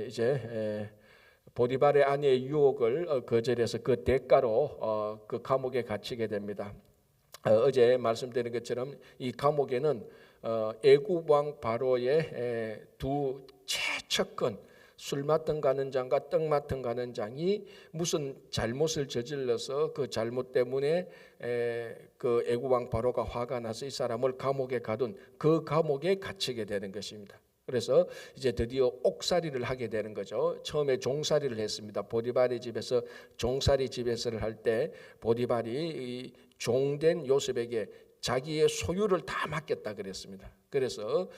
이제 보디발의 아내의 유혹을 거절해서 그 대가로 그 감옥에 갇히게 됩니다. 어제 말씀드린 것처럼 이 감옥에는 애굽 왕 바로의 두 최측근, 술 맡은 간원장과 떡 맡은 간원장이 무슨 잘못을 저질러서 그 잘못 때문에 그 애굽 왕 바로가 화가 나서 이 사람을 감옥에 가둔 그 감옥에 갇히게 되는 것입니다. 그래서 이제 드디어 옥살이를 하게 되는 거죠. 처음에 종살이를 했습니다. 보디발의 집에서 종살이 집에서를 할 때 보디발이 종된 요셉에게 자기의 소유를 다 맡겼다 그랬습니다. 그래서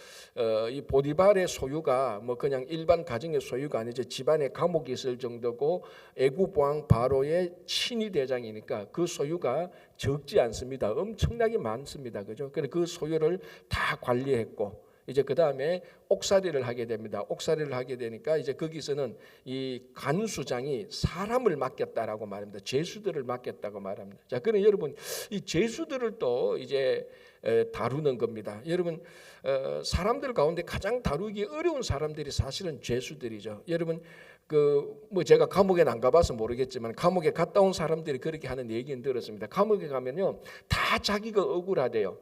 이 보디발의 소유가 뭐 그냥 일반 가정의 소유가 아니죠. 집안에 감옥이 있을 정도고 애굽 왕 바로의 친위 대장이니까 그 소유가 적지 않습니다. 엄청나게 많습니다. 그죠? 그래서 그 소유를 다 관리했고 이제 그 다음에 옥살이를 하게 됩니다. 옥살이를 하게 되니까 이제 거기서는 이 간수장이 사람을 맡겼다라고 말합니다. 죄수들을 맡겼다고 말합니다. 자, 그럼 여러분 이 죄수들을 또 이제 다루는 겁니다. 여러분 사람들 가운데 가장 다루기 어려운 사람들이 사실은 죄수들이죠. 여러분 그 뭐 제가 감옥에 안 가봐서 모르겠지만 감옥에 갔다 온 사람들이 그렇게 하는 얘기는 들었습니다. 감옥에 가면요 다 자기가 억울하대요.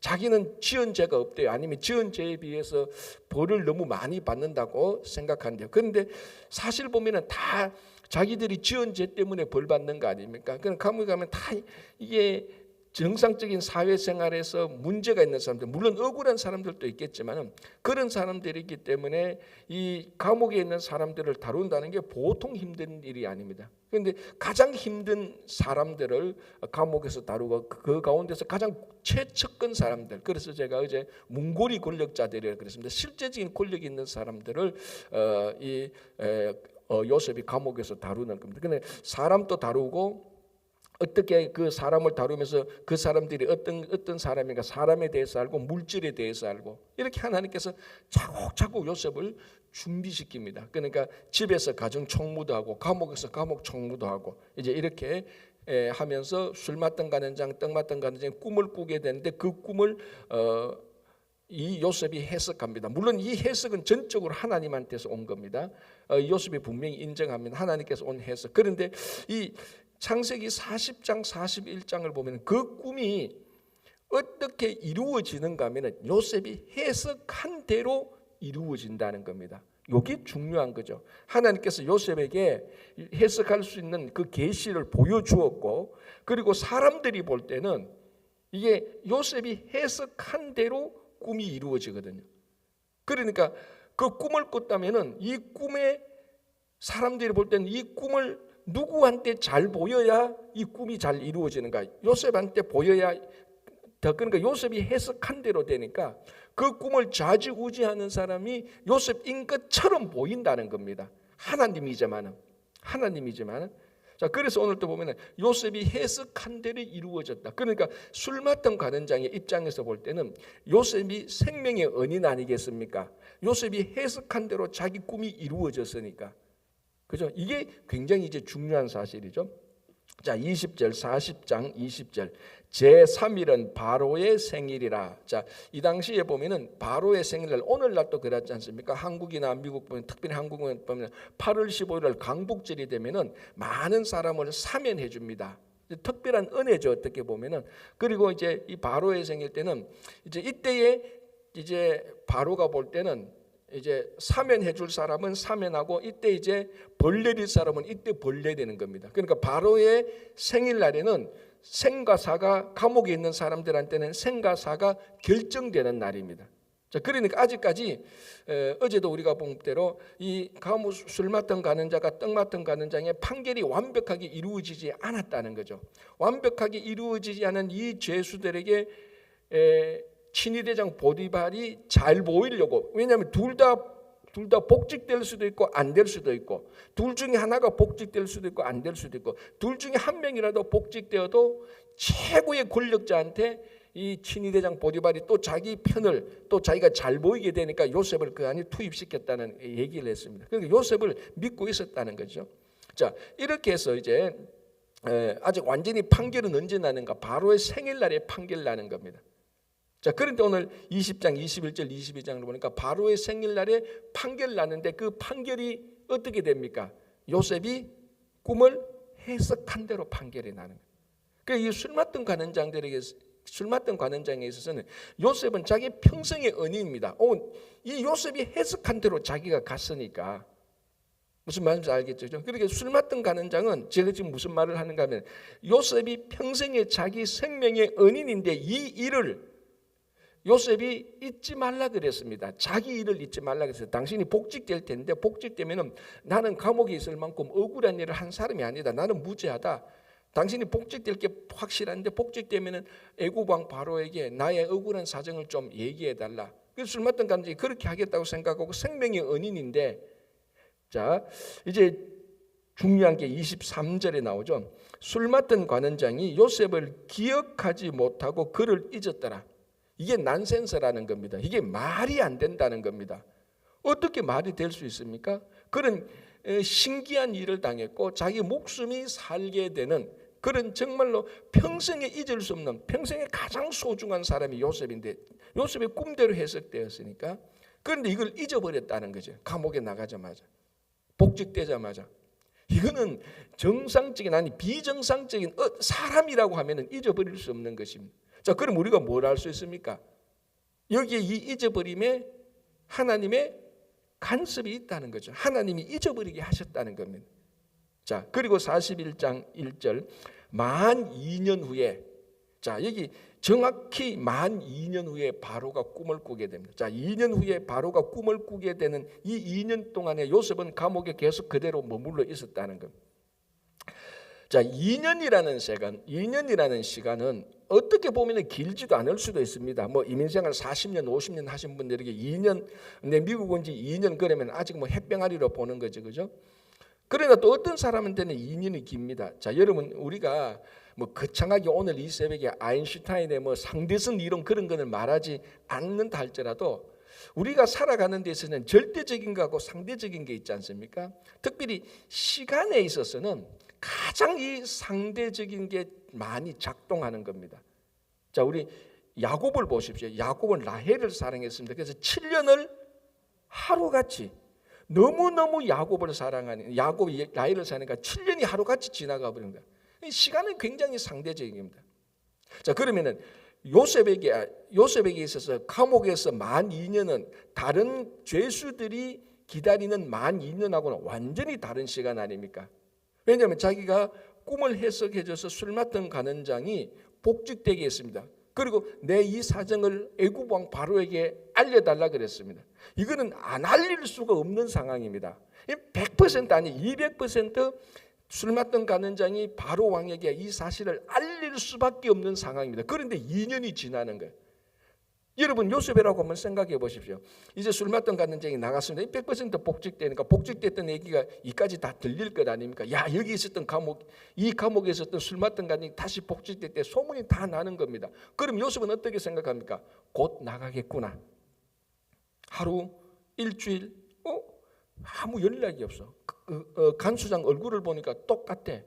자기는 지은 죄가 없대요. 아니면 지은 죄에 비해서 벌을 너무 많이 받는다고 생각한대요. 그런데 사실 보면은 다 자기들이 지은 죄 때문에 벌 받는 거 아닙니까? 그럼 감옥에 가면 다 이게 정상적인 사회생활에서 문제가 있는 사람들, 물론 억울한 사람들도 있겠지만 그런 사람들이기 때문에 이 감옥에 있는 사람들을 다룬다는 게 보통 힘든 일이 아닙니다. 그런데 가장 힘든 사람들을 감옥에서 다루고 그 가운데서 가장 최측근 사람들, 그래서 제가 어제 문고리 권력자들이라고 그랬습니다. 실제적인 권력이 있는 사람들을 요셉이 감옥에서 다루는 겁니다. 그런데 사람도 다루고 어떻게 그 사람을 다루면서 그 사람들이 어떤 사람인가 사람에 대해서 알고 물질에 대해서 알고 이렇게 하나님께서 차곡차곡 요셉을 준비시킵니다. 그러니까 집에서 가정 총무도 하고 감옥에서 감옥 총무도 하고 이제 이렇게 하면서 술 맡던 간원장, 떡 맡던 간원장이 꿈을 꾸게 되는데 그 꿈을 이 요셉이 해석합니다. 물론 이 해석은 전적으로 하나님한테서 온 겁니다. 요셉이 분명히 인정합니다. 하나님께서 온 해석. 그런데 이 창세기 40장 41장을 보면 그 꿈이 어떻게 이루어지는가 하면 요셉이 해석한 대로 이루어진다는 겁니다. 이게 중요한 거죠. 하나님께서 요셉에게 해석할 수 있는 그 계시를 보여주었고 그리고 사람들이 볼 때는 이게 요셉이 해석한 대로 꿈이 이루어지거든요. 그러니까 그 꿈을 꿨다면은 이 꿈에 사람들이 볼 때는 이 꿈을 누구한테 잘 보여야 이 꿈이 잘 이루어지는가? 요셉한테 보여야 더 그러니까 요셉이 해석한 대로 되니까 그 꿈을 좌지우지하는 사람이 요셉인 것처럼 보인다는 겁니다. 하나님이지만은 자 그래서 오늘 또 보면은 요셉이 해석한 대로 이루어졌다. 그러니까 술 맡은 간원장의 입장에서 볼 때는 요셉이 생명의 은인 아니겠습니까? 요셉이 해석한 대로 자기 꿈이 이루어졌으니까. 그죠? 이게 굉장히 이제 중요한 사실이죠. 자, 20절 40장 20절 제3일은 바로의 생일이라. 자, 이 당시에 보면은 바로의 생일날 오늘날 또 그렇지 않습니까? 한국이나 미국 보면 특별히 한국은 보면 8월 15일을 강복절이 되면은 많은 사람을 사면해 줍니다. 특별한 은혜죠, 어떻게 보면은. 그리고 이제 이 바로의 생일 때는 이제 이때에 이제 바로가 볼 때는 이제 사면해 줄 사람은 사면하고 이때 이제 벌 내릴 사람은 이때 벌 내리는 겁니다. 그러니까 바로의 생일날에는 생과 사가 감옥에 있는 사람들한테는 생과 사가 결정되는 날입니다. 자, 그러니까 아직까지 어제도 우리가 본 대로 이 감옥 술 맡은 간원자가 떡 맡은 간원장의 판결이 완벽하게 이루어지지 않았다는 거죠. 완벽하게 이루어지지 않은 이 죄수들에게 친위대장 보디발이 잘 보이려고, 왜냐하면 둘 다 복직될 수도 있고 안 될 수도 있고 둘 중에 하나가 복직될 수도 있고 안 될 수도 있고 둘 중에 한 명이라도 복직되어도 최고의 권력자한테 이 친위대장 보디발이 또 자기 편을 또 자기가 잘 보이게 되니까 요셉을 그 안에 투입시켰다는 얘기를 했습니다. 그러니까 요셉을 믿고 있었다는 거죠. 자, 이렇게 해서 이제 아직 완전히 판결은 언제 나는가? 바로의 생일날에 판결 나는 겁니다. 자, 그런데 오늘 20장 21절 22장을 보니까 바로의 생일날에 판결을 났는데 그 판결이 어떻게 됩니까? 요셉이 꿈을 해석한 대로 판결이 나는 거예요. 그러니까 이 술 맡던 관원장에 있어서는 요셉은 자기 평생의恩인입니다. 이 요셉이 해석한 대로 자기가 갔으니까 무슨 말인지 알겠죠? 그러니까 술 맡던 관원장은 제가 지금 무슨 말을 하는가 하면 요셉이 평생의 자기 생명의恩인인데 이 일을 요셉이 잊지 말라 그랬습니다. 자기 일을 잊지 말라 그랬어요. 당신이 복직될 텐데 복직되면은 나는 감옥에 있을 만큼 억울한 일을 한 사람이 아니다. 나는 무죄하다. 당신이 복직될 게 확실한데 복직되면은 애굽왕 바로에게 나의 억울한 사정을 좀 얘기해 달라. 그래서 술 맡던 관원장이 그렇게 하겠다고 생각하고 생명의恩인인데, 자 이제 중요한 게 23절에 나오죠. 술 맡던 관원장이 요셉을 기억하지 못하고 그를 잊었더라. 이게 난센스라는 겁니다. 이게 말이 안 된다는 겁니다. 어떻게 말이 될 수 있습니까? 그런 신기한 일을 당했고 자기 목숨이 살게 되는 그런 정말로 평생에 잊을 수 없는 평생에 가장 소중한 사람이 요셉인데 요셉의 꿈대로 해석되었으니까, 그런데 이걸 잊어버렸다는 거죠. 감옥에 나가자마자, 복직되자마자. 이거는 정상적인 아니 비정상적인 사람이라고 하면 잊어버릴 수 없는 것입니다. 자, 그럼 우리가 뭘 알 수 있습니까? 여기에 이 잊어버림에 하나님의 간섭이 있다는 거죠. 하나님이 잊어버리게 하셨다는 겁니다. 자, 그리고 41장 1절 만 2년 후에, 자 여기 정확히 만 2년 후에 바로가 꿈을 꾸게 됩니다. 자, 2년 후에 바로가 꿈을 꾸게 되는 이 2년 동안에 요셉은 감옥에 계속 그대로 머물러 있었다는 겁니다. 자, 2년이라는 시간은 어떻게 보면 길지도 않을 수도 있습니다. 뭐 이민생활 40년, 50년 하신 분들에게 2년, 근데 미국 온 지 2년 그러면 아직 뭐 햇병아리로 보는 거죠, 그죠? 그러나 또 어떤 사람한테는 2년이 깁니다. 자, 여러분 우리가 뭐 거창하게 오늘 이 새벽에 아인슈타인의 뭐 상대성 이론 그런 거는 말하지 않는다 할지라도 우리가 살아가는 데 있어서는 절대적인 거하고 상대적인 게 있지 않습니까? 특별히 시간에 있어서는 가장 이 상대적인 게 많이 작동하는 겁니다. 자, 우리 야곱을 보십시오. 야곱은 라헬을 사랑했습니다. 그래서 7년을 하루같이 너무너무 야곱을 사랑하는 야곱이 라헬을 사랑하니까 7년이 하루같이 지나가 버린 거예요. 시간은 굉장히 상대적인 겁니다. 자, 그러면은 요셉에게 있어서 감옥에서 만 2년은 다른 죄수들이 기다리는 만 2년하고는 완전히 다른 시간 아닙니까? 왜냐하면 자기가 꿈을 해석해줘서 술 맡던 관원장이 복직되게 했습니다. 그리고 내 이 사정을 애굽왕 바로에게 알려달라 그랬습니다. 이거는 안 알릴 수가 없는 상황입니다. 100% 아니 200% 술 맡던 관원장이 바로 왕에게 이 사실을 알릴 수밖에 없는 상황입니다. 그런데 2년이 지나는 거예요. 여러분 요셉이라고 한번 생각해 보십시오. 이제 술 맡던 관원장이 나갔습니다. 100% 복직되니까 복직됐던 얘기가 이까지 다 들릴 것 아닙니까? 야, 여기 있었던 이 감옥에 있었던 술 맡던 관원장이 다시 복직됐대. 소문이 다 나는 겁니다. 그럼 요셉은 어떻게 생각합니까? 곧 나가겠구나. 하루, 일주일, 아무 연락이 없어. 간수장 얼굴을 보니까 똑같대.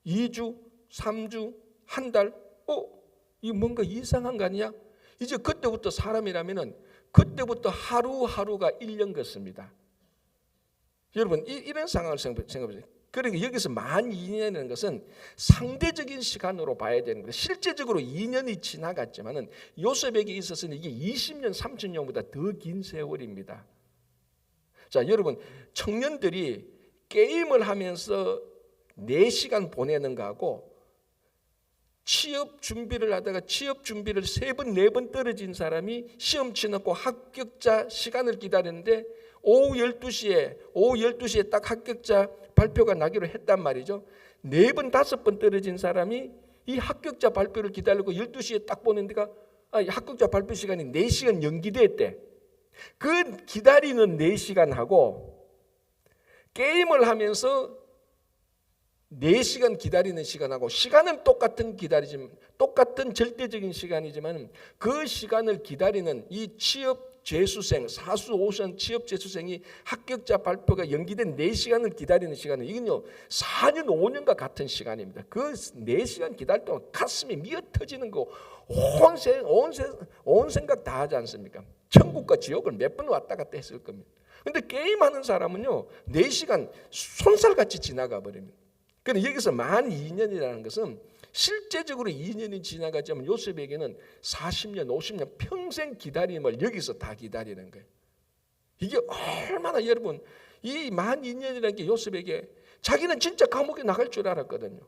2주, 3주, 한 달, 이 뭔가 이상한 거 아니야? 이제 그때부터 사람이라면은 그때부터 하루하루가 1년 같습니다. 여러분 이런 상황을 생각해보세요. 그러니까 여기서 만 2년이라는 것은 상대적인 시간으로 봐야 되는 거예요. 실제적으로 2년이 지나갔지만은 요셉에게 있어서는 이게 20년, 30년보다 더 긴 세월입니다. 자, 여러분 청년들이 게임을 하면서 4시간 보내는 거하고 취업 준비를 하다가 취업 준비를 3번, 4번 떨어진 사람이 시험 치놓고 합격자 시간을 기다리는데 오후 12시에 딱 합격자 발표가 나기로 했단 말이죠. 4번, 5번 떨어진 사람이 이 합격자 발표를 기다리고 12시에 딱 보는 데가 합격자 발표 시간이 4시간 연기됐대. 그 기다리는 4시간하고 게임을 하면서 4시간 기다리는 시간하고 시간은 똑같은 절대적인 시간이지만 그 시간을 기다리는 이 취업 재수생, 사수 오션 취업 재수생이 합격자 발표가 연기된 4시간을 기다리는 시간은 이건요 4년 5년과 같은 시간입니다. 그 4시간 기다릴 동안 가슴이 미어 터지는 거 온 생각 다 하지 않습니까? 천국과 지옥을 몇 번 왔다 갔다 했을 겁니다. 근데 게임하는 사람은요 4시간 손살같이 지나가 버립니다. 그런데 여기서 만 2년이라는 것은 실제적으로 2년이 지나가지만 요셉에게는 40년, 50년 평생 기다림을 여기서 다 기다리는 거예요. 이게 얼마나 여러분 이 만 2년이라는 게 요셉에게 자기는 진짜 감옥에 나갈 줄 알았거든요.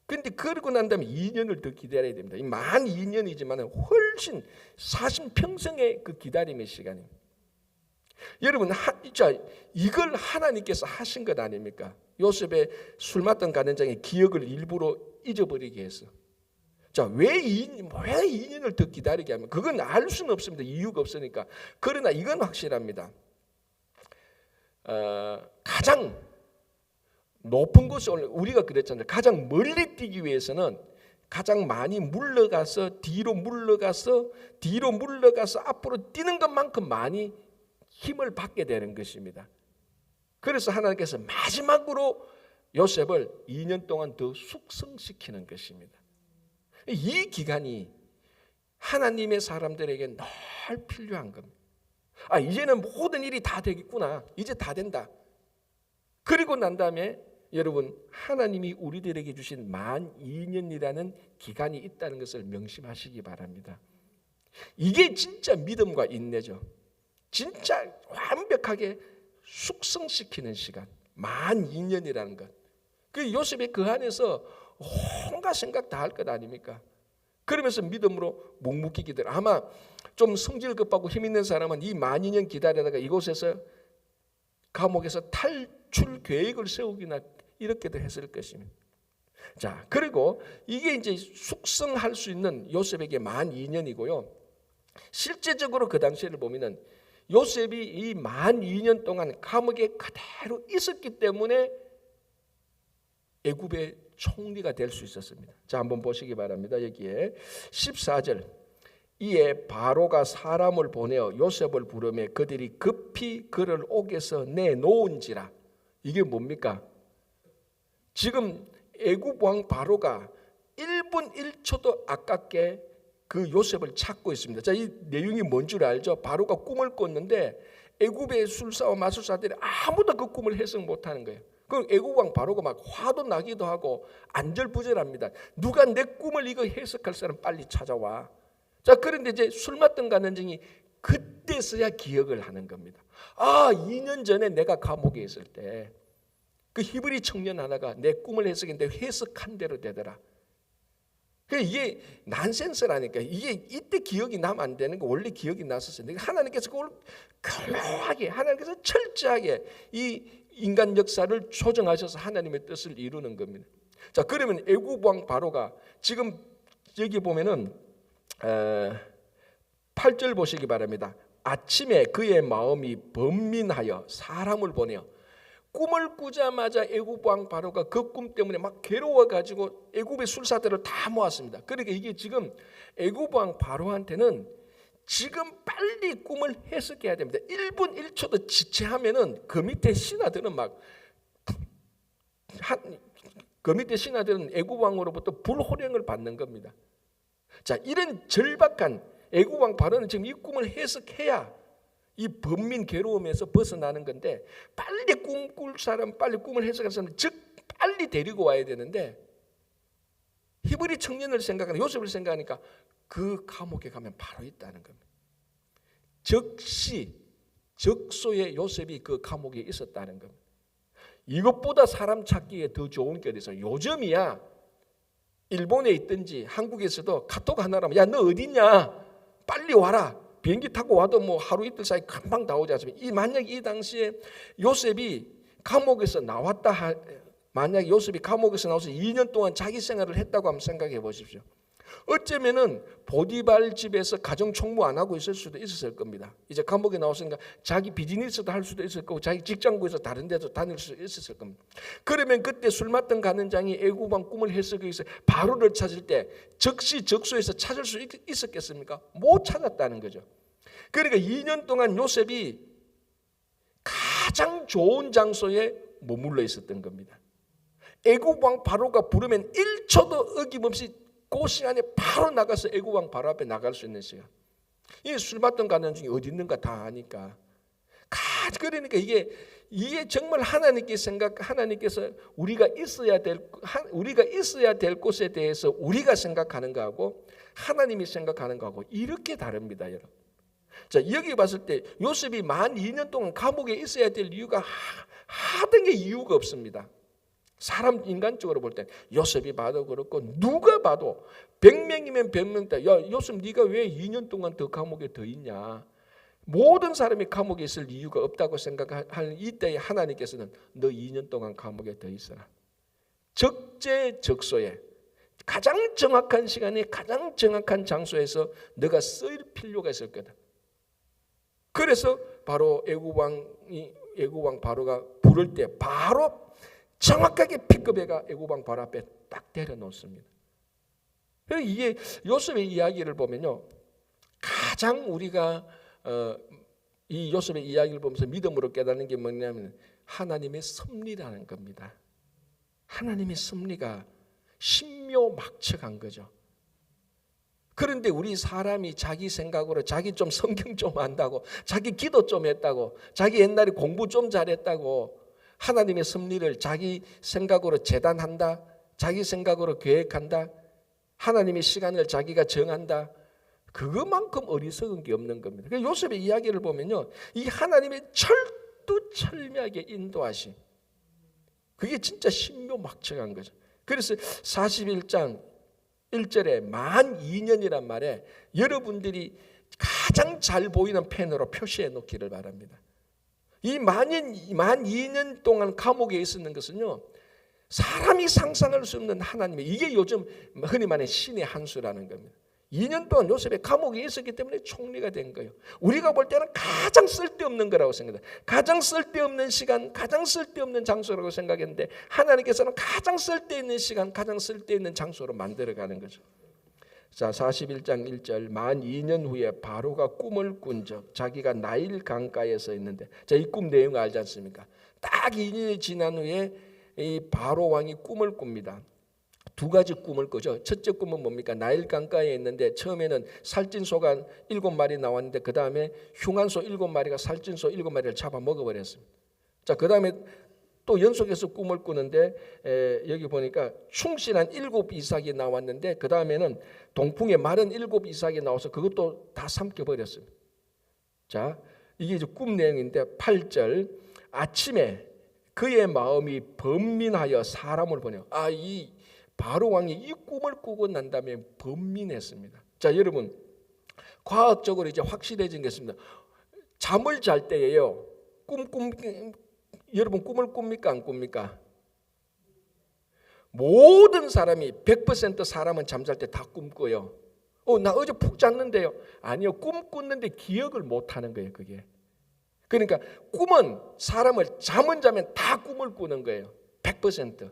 그런데 그러고 난 다음에 2년을 더 기다려야 됩니다. 이 만 2년이지만 훨씬 40평생의 그 기다림의 시간입니다. 여러분 이걸 하나님께서 하신 것 아닙니까? 요셉의 술 맞던 가는장의 기억을 일부러 잊어버리게 해서 왜 2년을 더 기다리게 하면 그건 알 수는 없습니다. 이유가 없으니까. 그러나 이건 확실합니다. 가장 높은 곳에 우리가 그랬잖아요. 가장 멀리 뛰기 위해서는 가장 많이 물러가서 뒤로 물러가서 앞으로 뛰는 것만큼 많이 힘을 받게 되는 것입니다. 그래서 하나님께서 마지막으로 요셉을 2년 동안 더 숙성시키는 것입니다. 이 기간이 하나님의 사람들에게 늘 필요한 겁니다. 이제는 모든 일이 다 되겠구나. 이제 다 된다. 그리고 난 다음에 여러분 하나님이 우리들에게 주신 만 2년이라는 기간이 있다는 것을 명심하시기 바랍니다. 이게 진짜 믿음과 인내죠. 진짜 완벽하게 숙성시키는 시간 만 2년이라는 것. 그 요셉이 그 안에서 온갖 생각 다 할 것 아닙니까? 그러면서 믿음으로 묵묵히 기다려. 아마 좀 성질 급하고 힘 있는 사람은 이 만 2년 기다리다가 이곳에서 감옥에서 탈출 계획을 세우기나 이렇게도 했을 것입니다. 자, 그리고 이게 이제 숙성할 수 있는 요셉에게 만 2년이고요. 실제적으로 그 당시를 보면은 요셉이 이 만 2년 동안 감옥에 그대로 있었기 때문에 애굽의 총리가 될 수 있었습니다. 자, 한번 보시기 바랍니다. 여기에 14절. 이에 바로가 사람을 보내어 요셉을 부르매 그들이 급히 그를 옥에서 내놓은지라. 이게 뭡니까? 지금 애굽 왕 바로가 1분 1초도 아깝게 그 요셉을 찾고 있습니다. 자, 이 내용이 뭔 줄 알죠? 바로가 꿈을 꿨는데 애굽의 술사와 마술사들이 아무도 그 꿈을 해석 못하는 거예요. 그 애굽 왕 바로가 막 화도 나기도 하고 안절부절합니다. 누가 내 꿈을 이거 해석할 사람 빨리 찾아와. 자, 그런데 이제 술 맞던 가는증이 그때서야 기억을 하는 겁니다. 2년 전에 내가 감옥에 있을 때 그 히브리 청년 하나가 내 꿈을 해석했는데 해석한 대로 되더라. 이게 난센스라니까. 이게 이때 기억이 나면 안 되는 거 원래 기억이 났었어요. 하나님께서 그걸 교묘하게 하나님께서 철저하게 이 인간 역사를 조정하셔서 하나님의 뜻을 이루는 겁니다. 자, 그러면 애굽 왕 바로가 지금 여기 보면은 8절 보시기 바랍니다. 아침에 그의 마음이 번민하여 사람을 보내어 꿈을 꾸자마자 애굽 왕 바로가 그 꿈 때문에 막 괴로워가지고 애굽의 술사들을 다 모았습니다. 그러니까 이게 지금 애굽 왕 바로한테는 지금 빨리 꿈을 해석해야 됩니다. 1분 1초도 지체하면은 그 밑에 신하들은 그 밑에 신하들은 애굽 왕으로부터 불호령을 받는 겁니다. 자, 이런 절박한 애굽 왕 바로는 지금 이 꿈을 해석해야 이 번민 괴로움에서 벗어나는 건데 빨리 꿈꿀 사람, 빨리 꿈을 해석할 사람 즉 빨리 데리고 와야 되는데 히브리 청년을 생각하는 요셉을 생각하니까 그 감옥에 가면 바로 있다는 겁니다. 적소에 요셉이 그 감옥에 있었다는 겁니다. 이것보다 사람 찾기에 더 좋은 게 어디서 요즘이야 일본에 있든지 한국에서도 카톡 하나라면 야, 너 어디냐? 빨리 와라. 비행기 타고 와도 뭐 하루 이틀 사이 금방 다 오지 않습니까? 만약 이 당시에 요셉이 감옥에서 나왔다, 만약 요셉이 감옥에서 나와서 2년 동안 자기 생활을 했다고 한번 생각해 보십시오. 어쩌면은 보디발 집에서 가정 총무 안 하고 있을 수도 있었을 겁니다. 이제 감옥에 나왔으니까 자기 비즈니스도 할 수도 있을 거고 자기 직장구에서 다른 데도 다닐 수 있었을 겁니다. 그러면 그때 술 맞던 가는장이 애굽 왕 꿈을 해석하기 위해서 바로를 찾을 때 적시 적소에서 찾을 수 있었겠습니까? 못 찾았다는 거죠. 그러니까 2년 동안 요셉이 가장 좋은 장소에 머물러 있었던 겁니다. 애굽 왕 바로가 부르면 1초도 어김없이 그 시간에 바로 나가서 애굽 왕 바로 앞에 나갈 수 있는 시간. 이 술 받던 가는 중에 어디 있는가 다 아니까. 그러니까 이게 정말 하나님께서 우리가 있어야 될 곳에 대해서 우리가 생각하는 거하고 하나님이 생각하는 거하고 이렇게 다릅니다, 여러분. 자, 여기 봤을 때 요셉이 만 2년 동안 감옥에 있어야 될 이유가 하등의 이유가 없습니다. 사람 인간적으로 볼 때 요셉이 봐도 그렇고 누가 봐도 100명이면 100명 다 야, 요셉 네가 왜 2년 동안 더 감옥에 더 있냐? 모든 사람이 감옥에 있을 이유가 없다고 생각할 이때에 하나님께서는 너 2년 동안 감옥에 더 있어라. 적재적소에 가장 정확한 시간에 가장 정확한 장소에서 너가 쓰일 필요가 있을 거다. 그래서 바로 애굽 왕 바로가 부를 때 바로 정확하게 픽업해가 애굽 왕 바로 앞에 딱 데려놓습니다. 이게 요셉의 이야기를 보면요, 가장 우리가 이 요셉의 이야기를 보면서 믿음으로 깨닫는 게 뭐냐면 하나님의 섭리라는 겁니다. 하나님의 섭리가 신묘막측한 거죠. 그런데 우리 사람이 자기 생각으로 자기 좀 성경 좀 안다고, 자기 기도 좀 했다고, 자기 옛날에 공부 좀 잘했다고 하나님의 섭리를 자기 생각으로 재단한다, 자기 생각으로 계획한다, 하나님의 시간을 자기가 정한다. 그것만큼 어리석은 게 없는 겁니다. 요셉의 이야기를 보면요, 이 하나님의 철두철미하게 인도하심, 그게 진짜 신묘막측한 거죠. 그래서 41장 1절에 만 2년이란 말에 여러분들이 가장 잘 보이는 펜으로 표시해 놓기를 바랍니다. 이 만 2년 동안 감옥에 있었는 것은요, 사람이 상상할 수 없는 하나님의, 이게 요즘 흔히 말하는 신의 한 수라는 겁니다. 2년 동안 요셉이 감옥에 있었기 때문에 총리가 된 거예요. 우리가 볼 때는 가장 쓸데없는 거라고 생각해요. 가장 쓸데없는 시간, 가장 쓸데없는 장소라고 생각했는데 하나님께서는 가장 쓸데있는 시간, 가장 쓸데있는 장소로 만들어가는 거죠. 자, 41장 1절 만 2년 후에 바로가 꿈을 꾼 적 자기가 나일 강가에 서 있는데, 자, 이 꿈 내용 알지 않습니까? 딱 2년이 지난 후에 이 바로 왕이 꿈을 꿉니다. 두 가지 꿈을 꾸죠. 첫째 꿈은 뭡니까? 나일 강가에 있는데 처음에는 살찐소가 7마리 나왔는데 그 다음에 흉한소 7마리가 살찐소 7마리를 잡아 먹어버렸습니다. 자, 그 다음에 또 연속해서 꿈을 꾸는데 여기 보니까 충실한 7 이삭이 나왔는데 그 다음에는 동풍에 마른 7 이삭이 나와서 그것도 다 삼켜버렸습니다. 자, 이게 이제 꿈 내용인데 8절 아침에 그의 마음이 번민하여 사람을 보내요. 이 바로 왕이 이 꿈을 꾸고 난 다음에 번민했습니다. 자, 여러분, 과학적으로 이제 확실해진 게 있습니다. 잠을 잘 때예요. 여러분 꿈을 꿉니까 안 꿉니까? 모든 사람이 100% 사람은 잠잘 때 다 꿈꿔요. 나 어제 푹 잤는데요. 아니요, 꿈 꿨는데 기억을 못 하는 거예요, 그게. 그러니까 꿈은 사람을 잠은 자면 다 꿈을 꾸는 거예요. 100%.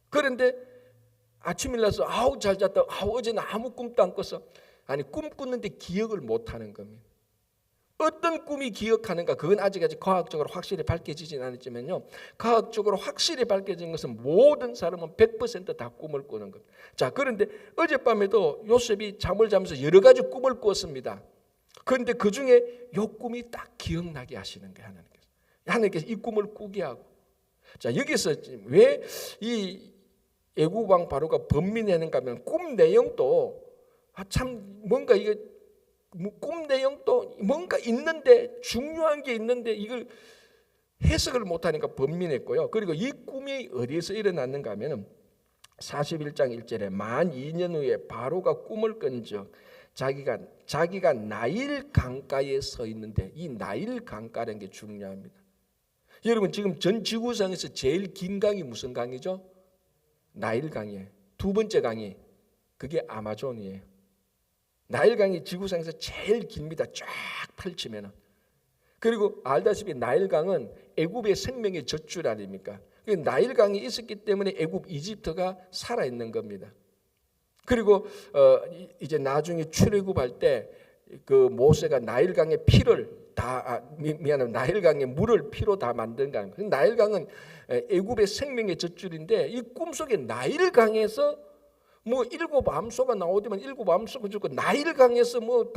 그런데 아침 일어나서 잘 잤다. 어제는 아무 꿈도 안 꿨어. 아니, 꿈 꾸는데 기억을 못 하는 겁니다. 어떤 꿈이 기억하는가, 그건 아직까지 과학적으로 확실히 밝혀지진 않았지만요, 과학적으로 확실히 밝혀진 것은 모든 사람은 100% 다 꿈을 꾸는 겁니다. 자, 그런데 어젯밤에도 요셉이 잠을 자면서 여러 가지 꿈을 꿨습니다. 그런데 그 중에 이 꿈이 딱 기억나게 하시는 거예요. 하나님께서 이 꿈을 꾸게 하고. 자, 여기서 왜 이 애굽 왕 바로가 번민했는가 하면 꿈 내용도 참 뭔가 이게 꿈 내용도 뭔가 있는데, 중요한 게 있는데 이걸 해석을 못하니까 번민했고요. 그리고 이 꿈이 어디에서 일어났는가 하면 41장 1절에 만 2년 후에 바로가 꿈을 꾼 적 자기가 나일 강가에 서 있는데, 이 나일 강가라는 게 중요합니다. 여러분, 지금 전 지구상에서 제일 긴 강이 무슨 강이죠? 나일 강이에요. 두 번째 강이 그게 아마존이에요. 나일 강이 지구상에서 제일 깁니다. 쫙 펼치면은. 그리고 알다시피 나일 강은 애굽의 생명의 젖줄 아닙니까? 나일 강이 있었기 때문에 애굽 이집트가 살아 있는 겁니다. 그리고 이제 나중에 출애굽할 때 그 모세가 나일강의 피를 나일강의 물을 피로 다 만든 강. 나일강은 애굽의 생명의 젖줄인데 이 꿈속에 나일강에서 뭐 7암소가 나오지만 7암소가 죽고 나일강에서 뭐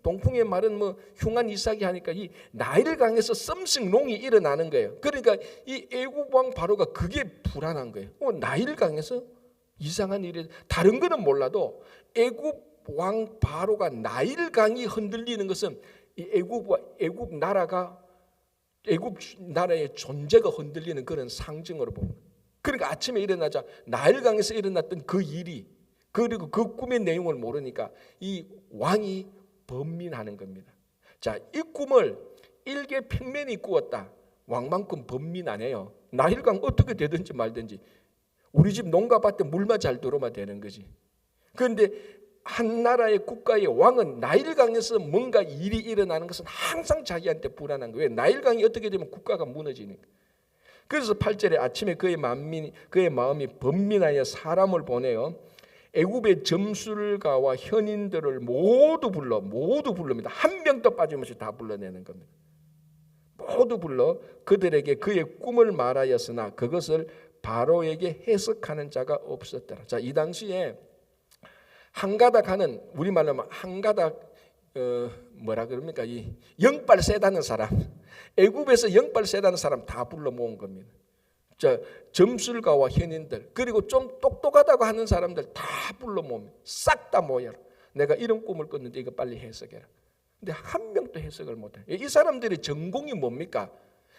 동풍의 말은 뭐 흉한 이삭이 하니까 이 나일강에서 썸씽롱이 일어나는 거예요. 그러니까 이 애굽 왕 바로가 그게 불안한 거예요. 나일강에서 이상한 일이, 다른 거는 몰라도 애굽 왕 바로가 나일강이 흔들리는 것은 이 애굽 나라의 존재가 흔들리는 그런 상징으로 봅니다. 그러니까 아침에 일어나자 나일강에서 일어났던 그 일이, 그리고 그 꿈의 내용을 모르니까 이 왕이 번민하는 겁니다. 자, 이 꿈을 일개평면이 꾸었다. 왕만큼 번민 안 해요. 나일강 어떻게 되든지 말든지 우리 집 농가밭에 물만 잘 들어오면 되는 거지. 그런데 한 나라의 국가의 왕은 나일강에서 뭔가 일이 일어나는 것은 항상 자기한테 불안한 거예요. 나일강이 어떻게 되면 국가가 무너지니까. 그래서 8절에 아침에 그의 마음이 번민하여 사람을 보내요. 애굽의 점술가와 현인들을 모두 부릅니다. 한 명도 빠짐없이 다 불러내는 겁니다. 모두 불러 그들에게 그의 꿈을 말하였으나 그것을 바로에게 해석하는 자가 없었더라. 자, 이 당시에 한가닥 하는, 우리말로 하면 한가닥 뭐라 그럽니까? 이 영빨 세다는 사람, 애굽에서 영빨 세다는 사람 다 불러 모은 겁니다. 자, 점술가와 현인들, 그리고 좀 똑똑하다고 하는 사람들 다 불러 모읍니다. 싹 다 모여라. 내가 이런 꿈을 꿨는데 이거 빨리 해석해라. 근데 한 명도 해석을 못해. 이 사람들의 전공이 뭡니까?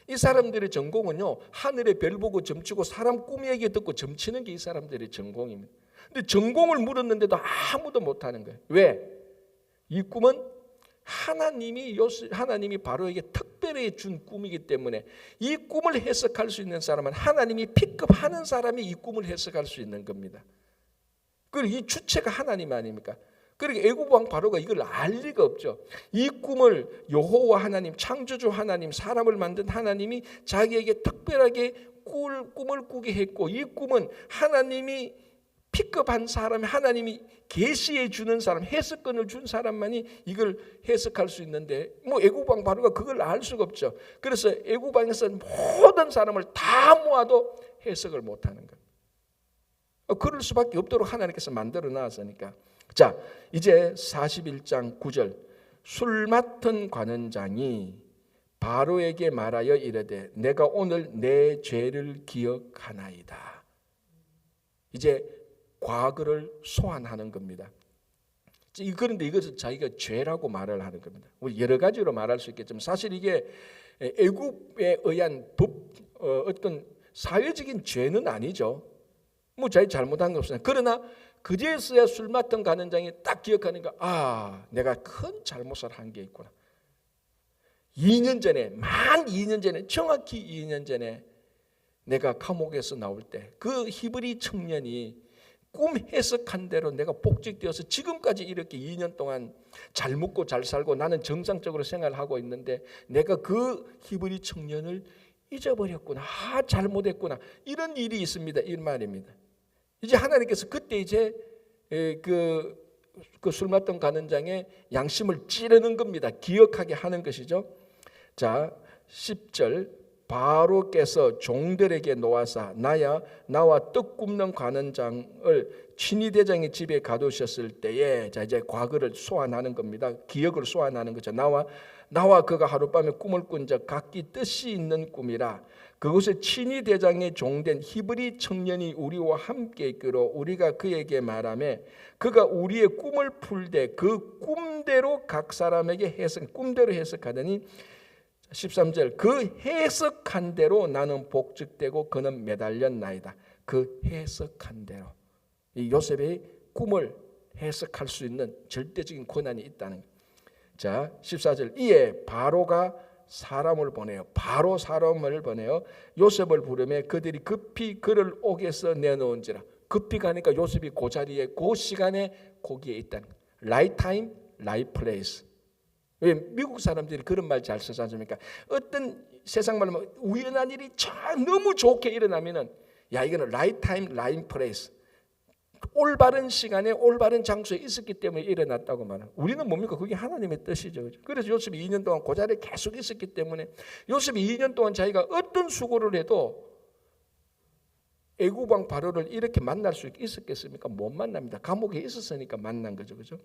이 사람들의 전공은요, 하늘의 별 보고 점치고 사람 꿈 얘기 듣고 점치는 게 이 사람들의 전공입니다. 근데 전공을 물었는데도 아무도 못하는 거예요. 왜? 이 꿈은 하나님이 바로에게 특별히 준 꿈이기 때문에 이 꿈을 해석할 수 있는 사람은 하나님이 픽업하는 사람이 이 꿈을 해석할 수 있는 겁니다. 그리고 이 주체가 하나님 아닙니까? 그러니까 애굽 왕 바로가 이걸 알 리가 없죠. 이 꿈을 여호와 하나님, 창조주 하나님, 사람을 만든 하나님이 자기에게 특별하게 꿈을 꾸게 했고, 이 꿈은 하나님이 픽업한 사람, 하나님이 계시해 주는 사람, 해석권을 준 사람만이 이걸 해석할 수 있는데 뭐 애굽 왕 바로가 그걸 알 수가 없죠. 그래서 애굽 왕에서 모든 사람을 다 모아도 해석을 못하는 거예요. 그럴 수밖에 없도록 하나님께서 만들어 놨으니까. 자, 이제 41장 9절. 술 맡은 관원장이 바로에게 말하여 이르되 내가 오늘 내 죄를 기억하나이다. 이제 과거를 소환하는 겁니다. 그런데 이것은 자기가 죄라고 말을 하는 겁니다. 여러 가지로 말할 수 있겠지만 사실 이게 애굽에 의한 어떤 사회적인 죄는 아니죠. 뭐 자기 잘못한 거 없으나, 그러나 그제서야 술 맡은 관원장이 딱 기억하니까 내가 큰 잘못을 한 게 있구나. 2년 전에 정확히 2년 전에 내가 감옥에서 나올 때 그 히브리 청년이 꿈 해석한 대로 내가 복직되어서 지금까지 이렇게 2년 동안 잘 먹고 잘 살고 나는 정상적으로 생활을 하고 있는데 내가 그 히브리 청년을 잊어버렸구나. 잘못했구나. 이런 일이 있습니다. 이 말입니다. 이제 하나님께서 그때 이제 그 술 맡던 관원장의 양심을 찌르는 겁니다. 기억하게 하는 것이죠. 자, 10절. 바로께서 종들에게 놓아사 나와 떡 굽는 관원장을 친위대장의 집에 가두셨을 때에, 자 이제 과거를 소환하는 겁니다. 기억을 소환하는 거죠. 나와 그가 하룻밤에 꿈을 꾼 자 각기 뜻이 있는 꿈이라. 그곳에 친위대장의 종된 히브리 청년이 우리와 함께 있기로 우리가 그에게 말하며 그가 우리의 꿈을 풀되 그 꿈대로 각 사람에게 꿈대로 해석하더니 13절. 그 해석한 대로 나는 복직되고 그는 매달렸나이다. 그 해석한 대로. 이 요셉의 꿈을 해석할 수 있는 절대적인 권한이 있다는 거예요. 자, 14절. 이에 바로가 사람을 보내요. 요셉을 부르며 그들이 급히 그를 옥에서 내놓은지라. 급히 가니까 요셉이 그 자리에 그 시간에 거기에 있다는 거예요. Right time, right place. 왜 미국 사람들이 그런 말 잘 쓰지 않습니까? 어떤 세상 말로 우연한 일이 너무 좋게 일어나면은 이거는 right time, right place. 올바른 시간에 올바른 장소에 있었기 때문에 일어났다고 말합니다. 우리는 뭡니까? 그게 하나님의 뜻이죠. 그래서 요셉이 2년 동안 그 자리에 계속 있었기 때문에 요셉이 2년 동안 자기가 어떤 수고를 해도 애굽 왕 바로를 이렇게 만날 수 있었겠습니까? 못 만납니다. 감옥에 있었으니까 만난 거죠. 그죠?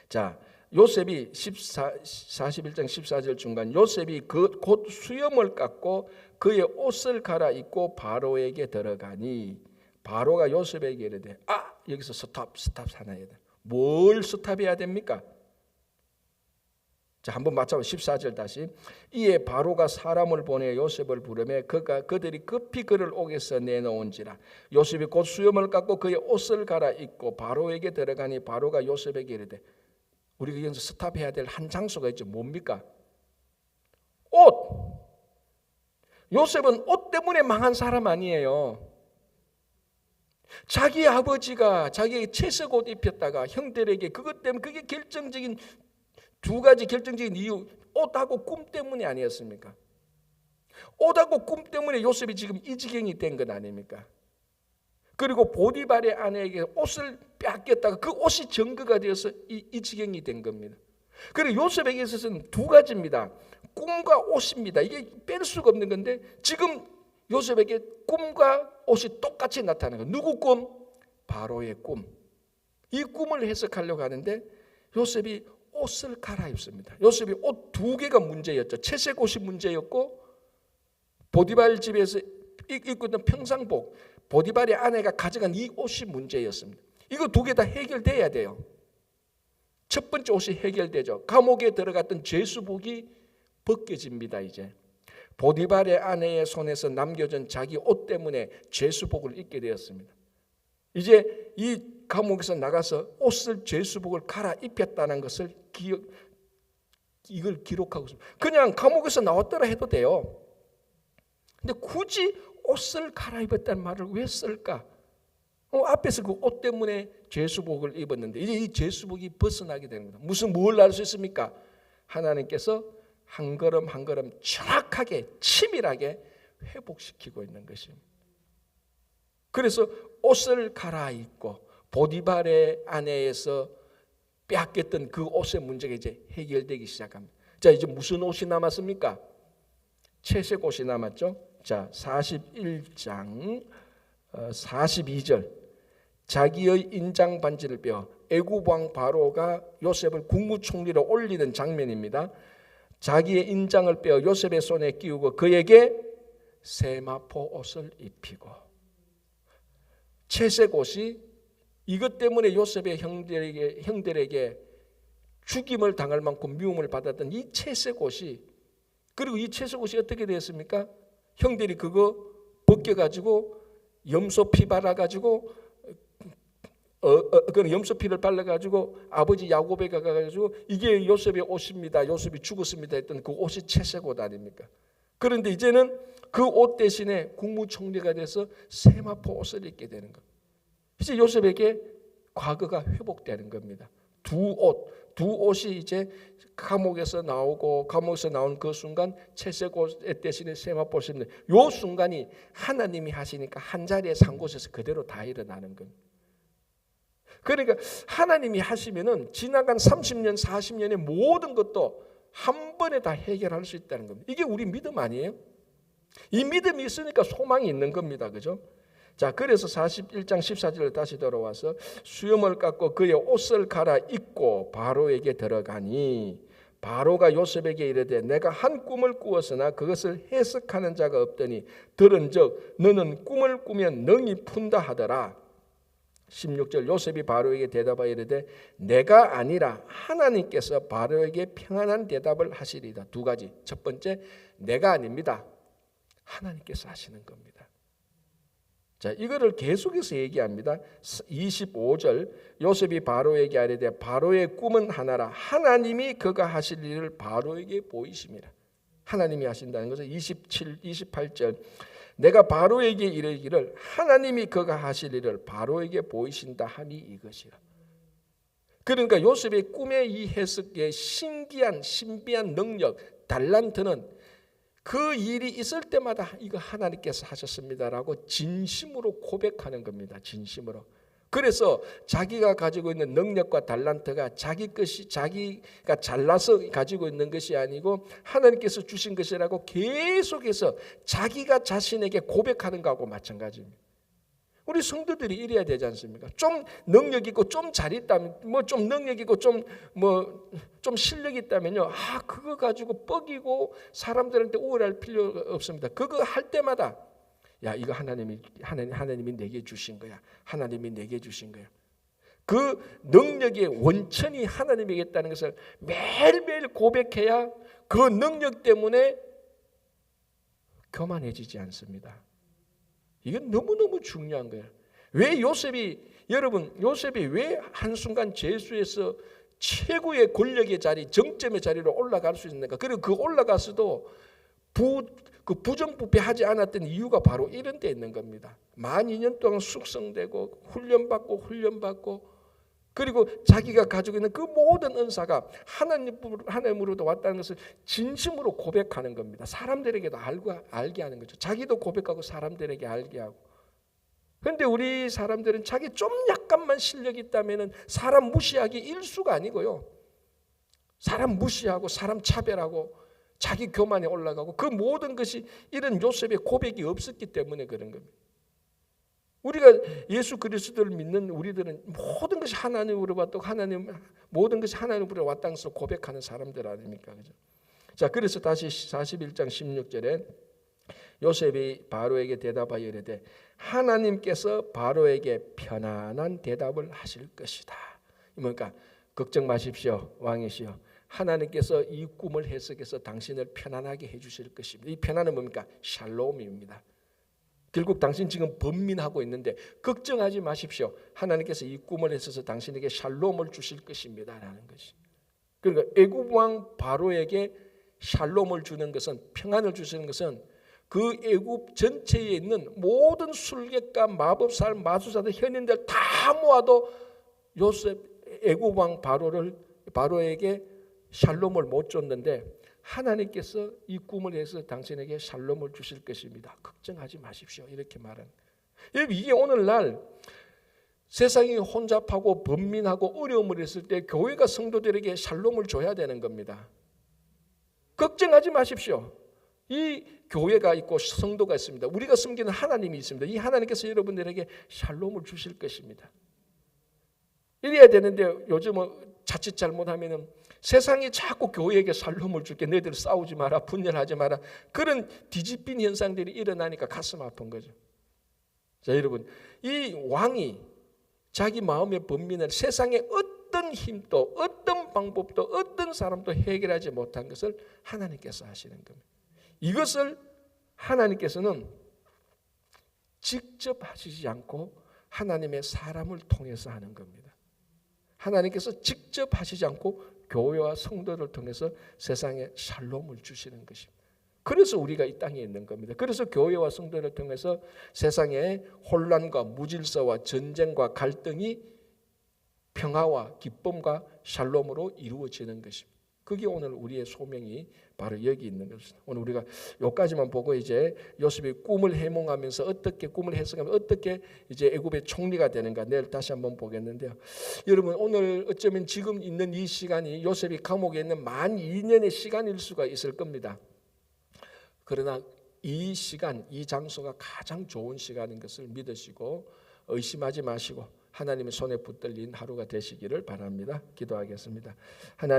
자, 요셉이 41장 14절 중간 요셉이 곧 수염을 깎고 그의 옷을 갈아입고 바로에게 들어가니 바로가 요셉에게 이르되 여기서 스탑 하나야 돼. 뭘 스탑해야 됩니까? 자, 한번 맞춰봐. 14절 다시. 이에 바로가 사람을 보내 요셉을 부르매 그들이 급히 그를 옥에서 내놓은지라. 요셉이 곧 수염을 깎고 그의 옷을 갈아입고 바로에게 들어가니 바로가 요셉에게 이르되 우리가 여기서 스탑해야 될 한 장소가 있죠. 뭡니까? 옷. 요셉은 옷 때문에 망한 사람 아니에요. 자기 아버지가 자기의 채색 옷 입혔다가 형들에게 그것 때문에 그게 결정적인 두 가지 결정적인 이유, 옷하고 꿈 때문이 아니었습니까? 옷하고 꿈 때문에 요셉이 지금 이 지경이 된 것 아닙니까? 그리고 보디발의 아내에게 옷을 뺏겼다가 그 옷이 증거가 되어서 이 지경이 된 겁니다. 그리고 요셉에게 있어서는 두 가지입니다. 꿈과 옷입니다. 이게 뺄 수가 없는 건데 지금 요셉에게 꿈과 옷이 똑같이 나타나는 거예요. 누구 꿈? 바로의 꿈. 이 꿈을 해석하려고 하는데 요셉이 옷을 갈아입습니다. 요셉이 옷 두 개가 문제였죠. 채색 옷이 문제였고 보디발 집에서 입고 있던 평상복, 보디발의 아내가 가져간 이 옷이 문제였습니다. 이거 두 개 다 해결돼야 돼요. 첫 번째 옷이 해결되죠. 감옥에 들어갔던 죄수복이 벗겨집니다. 이제 보디발의 아내의 손에서 남겨진 자기 옷 때문에 죄수복을 입게 되었습니다. 이제 이 감옥에서 나가서 옷을 죄수복을 갈아입혔다는 것을 이걸 기록하고 있습니다. 그냥 감옥에서 나왔더라 해도 돼요. 근데 굳이 옷을 갈아입었다는 말을 왜 쓸까? 앞에서 그 옷 때문에 죄수복을 입었는데 이제 이 죄수복이 벗어나게 되는 겁니다. 뭘 알 수 있습니까? 하나님께서 한 걸음 한 걸음 정확하게 치밀하게 회복시키고 있는 것입니다. 그래서 옷을 갈아입고 보디발의 아내에서 빼앗겼던 그 옷의 문제가 이제 해결되기 시작합니다. 자, 이제 무슨 옷이 남았습니까? 채색 옷이 남았죠. 자, 41장 42절. 자기의 인장 반지를 빼어 애굽 왕 바로가 요셉을 국무총리로 올리는 장면입니다. 자기의 인장을 빼어 요셉의 손에 끼우고 그에게 세마포 옷을 입히고 채색 옷이 이것 때문에 요셉의 형들에게 죽임을 당할 만큼 미움을 받았던 이 채색 옷이 그리고 이 채색 옷이 어떻게 되었습니까? 형들이 그거 벗겨가지고 염소피 발라가지고 그런 염소피를 발라가지고 아버지 야곱에 가가지고 이게 요셉의 옷입니다. 요셉이 죽었습니다 했던 그 옷이 채색 옷 아닙니까? 그런데 이제는 그 옷 대신에 국무총리가 돼서 세마포 옷을 입게 되는 겁니다. 이제 요셉에게 과거가 회복되는 겁니다. 두 옷이 이제 감옥에서 나오고 감옥에서 나온 그 순간 채색 옷 대신에 세마포 옷을 입는 요 순간이 하나님이 하시니까 한 자리에 산 곳에서 그대로 다 일어나는 겁니다. 그러니까 하나님이 하시면은 지나간 30년, 40년의 모든 것도 한 번에 다 해결할 수 있다는 겁니다. 이게 우리 믿음 아니에요? 이 믿음이 있으니까 소망이 있는 겁니다. 그죠? 자, 그래서 41장 14절에 다시 돌아와서 수염을 깎고 그의 옷을 갈아입고 바로에게 들어가니 바로가 요셉에게 이르되 내가 한 꿈을 꾸었으나 그것을 해석하는 자가 없더니 들은즉 너는 꿈을 꾸면 능히 푼다 하더라. 16절 요셉이 바로에게 대답하여 이르되 내가 아니라 하나님께서 바로에게 평안한 대답을 하시리이다. 두 가지. 첫 번째, 내가 아닙니다. 하나님께서 하시는 겁니다. 자, 이거를 계속해서 얘기합니다. 25절 요셉이 바로에게 아뢰되 바로의 꿈은 하나라. 하나님이 그가 하실 일을 바로에게 보이심이라. 하나님이 하신다는 것은 28절 내가 바로에게 이르기를 하나님이 그가 하실 일을 바로에게 보이신다 하니 이것이라. 그러니까 요셉의 꿈의 이 해석의 신비한 능력, 달란트는 그 일이 있을 때마다 이거 하나님께서 하셨습니다라고 진심으로 고백하는 겁니다. 진심으로. 그래서 자기가 가지고 있는 능력과 달란트가 자기 것이 자기가 잘나서 가지고 있는 것이 아니고 하나님께서 주신 것이라고 계속해서 자기가 자신에게 고백하는 것하고 마찬가지입니다. 우리 성도들이 이래야 되지 않습니까? 좀 능력 있고 좀 잘 있다면 좀 능력 있고 좀 실력 있다면요. 그거 가지고 뻐기고 사람들한테 우월할 필요 없습니다. 그거 할 때마다 이거 하나님이 내게 주신 거야. 하나님이 내게 주신 거야. 그 능력의 원천이 하나님에게 있다는 것을 매일매일 고백해야 그 능력 때문에 교만해지지 않습니다. 이건 너무너무 중요한 거예요. 왜 요셉이 왜 한순간 죄수에서 최고의 권력의 자리, 정점의 자리로 올라갈 수 있는가? 그리고 그 올라가서도 부정부패하지 않았던 이유가 바로 이런 데 있는 겁니다. 만 2년 동안 숙성되고 훈련받고 그리고 자기가 가지고 있는 그 모든 은사가 하나님으로부터 왔다는 것을 진심으로 고백하는 겁니다. 사람들에게도 알게 하는 거죠. 자기도 고백하고 사람들에게 알게 하고. 그런데 우리 사람들은 자기 좀 약간만 실력이 있다면 사람 무시하기 일수가 아니고요. 사람 무시하고 사람 차별하고 자기 교만에 올라가고 그 모든 것이 이런 요셉의 고백이 없었기 때문에 그런 겁니다. 우리가 예수 그리스도를 믿는 우리들은 모든 것이 하나님으로 왔다고 모든 것이 하나님으로 왔다는 것을 고백하는 사람들 아닙니까? 그죠? 자, 그래서 다시 41장 16절에 요셉이 바로에게 대답하여 이르되 하나님께서 바로에게 편안한 대답을 하실 것이다. 그러니까 걱정 마십시오, 왕이시여. 하나님께서 이 꿈을 해석해서 당신을 편안하게 해주실 것입니다. 이 편안은 뭡니까? 샬롬입니다. 결국 당신 지금 번민하고 있는데 걱정하지 마십시오. 하나님께서 이 꿈을 해서 당신에게 샬롬을 주실 것입니다. 라는 것이. 그러니까 애굽 왕 바로에게 샬롬을 주는 것은, 평안을 주시는 것은 그 애굽 전체에 있는 모든 술객과 마법사, 마술사들, 현인들 다 모아도 애굽 왕 바로에게 샬롬을 못 줬는데 하나님께서 이 꿈을 해서 당신에게 샬롬을 주실 것입니다. 걱정하지 마십시오. 이렇게 말하는. 여러분, 이게 오늘날 세상이 혼잡하고 번민하고 어려움을 했을 때 교회가 성도들에게 샬롬을 줘야 되는 겁니다. 걱정하지 마십시오. 이 교회가 있고 성도가 있습니다. 우리가 섬기는 하나님이 있습니다. 이 하나님께서 여러분들에게 샬롬을 주실 것입니다. 이래야 되는데 요즘은 자칫 잘못하면은 세상이 자꾸 교회에게 샬롬을 줄게, 너희들 싸우지 마라, 분열하지 마라, 그런 뒤집힌 현상들이 일어나니까 가슴 아픈 거죠. 자, 여러분, 이 왕이 자기 마음의 번민을 세상의 어떤 힘도 어떤 방법도 어떤 사람도 해결하지 못한 것을 하나님께서 하시는 겁니다. 이것을 하나님께서는 직접 하시지 않고 하나님의 사람을 통해서 하는 겁니다. 하나님께서 직접 하시지 않고 교회와 성도를 통해서 세상에 샬롬을 주시는 것입니다. 그래서 우리가 이 땅에 있는 겁니다. 그래서 교회와 성도를 통해서 세상에 혼란과 무질서와 전쟁과 갈등이 평화와 기쁨과 샬롬으로 이루어지는 것입니다. 그게 오늘 우리의 소명이 바로 여기 있는 것입니다. 오늘 우리가 여기까지만 보고 이제 요셉이 꿈을 해몽하면서 어떻게 꿈을 해석하면 어떻게 이제 애굽의 총리가 되는가 내일 다시 한번 보겠는데요. 여러분, 오늘 어쩌면 지금 있는 이 시간이 요셉이 감옥에 있는 만 2년의 시간일 수가 있을 겁니다. 그러나 이 시간, 이 장소가 가장 좋은 시간인 것을 믿으시고 의심하지 마시고 하나님의 손에 붙들린 하루가 되시기를 바랍니다. 기도하겠습니다. 하나님